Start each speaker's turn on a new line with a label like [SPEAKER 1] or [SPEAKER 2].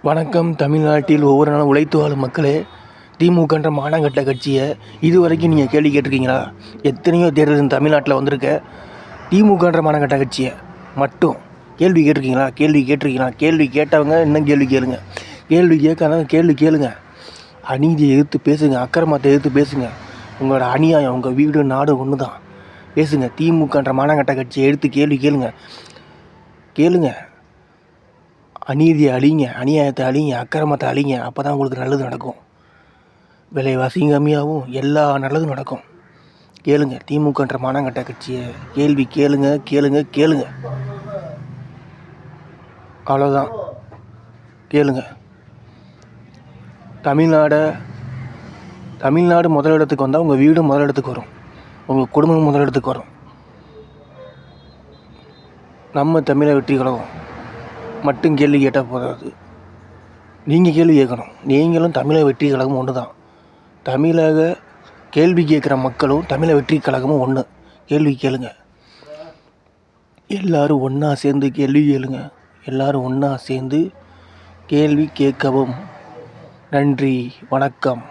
[SPEAKER 1] வணக்கம். தமிழ்நாட்டில் ஒவ்வொரு நாளும் உழைத்து வாழும் மக்களே, திமுகன்ற மானங்கட்ட கட்சியை இதுவரைக்கும் நீங்கள் கேள்வி கேட்டிருக்கீங்களா? எத்தனையோ தேர்தல் தமிழ்நாட்டில் வந்திருக்க திமுகன்ற மானங்கட்ட கட்சியை மட்டும் கேள்வி கேட்டிருக்கீங்களா? கேள்வி கேட்டவங்க இன்னும் கேள்வி கேளுங்க. கேள்வி கேட்காதவங்க கேள்வி கேளுங்க. அநீதியை எதிர்த்து பேசுங்க. அக்கிரமத்தை எதிர்த்து பேசுங்க. உங்களோட அநியாயம் உங்கள் வீடு நாடு ஒன்று தான். பேசுங்க. திமுகன்ற மானங்கட்ட கட்சியை எடுத்து கேள்வி கேளுங்க. அநீதியை அழிங்க, அநியாயத்தை அழிங்க, அக்கிரமத்தை அழிங்க. அப்போ தான் உங்களுக்கு நல்லது நடக்கும். விலைவாசியும் கம்மியாகவும் எல்லா நல்லதும் நடக்கும். கேளுங்க. திமுகன்ற மானங்கட்ட கட்சியை கேள்வி கேளுங்க. அவ்வளோதான். கேளுங்க. தமிழ்நாடு முதலிடத்துக்கு வந்தால் உங்கள் வீடு முதலிடத்துக்கு வரும். உங்கள் குடும்பம் முதலிடத்துக்கு வரும். நம்ம தமிழக வெற்றி கழகம் மட்டும் கேள்வி கேட்டால் போதாது. நீங்கள் கேள்வி கேட்கணும். நீங்களும் தமிழக வெற்றி கழகமும் ஒன்று தான். தமிழக கேள்வி கேட்குற மக்களும் தமிழக வெற்றி கழகமும் ஒன்று. கேள்வி கேளுங்க. எல்லோரும் ஒன்றா சேர்ந்து கேள்வி கேளுங்க. எல்லோரும் ஒன்றா சேர்ந்து கேள்வி கேட்கவும். நன்றி, வணக்கம்.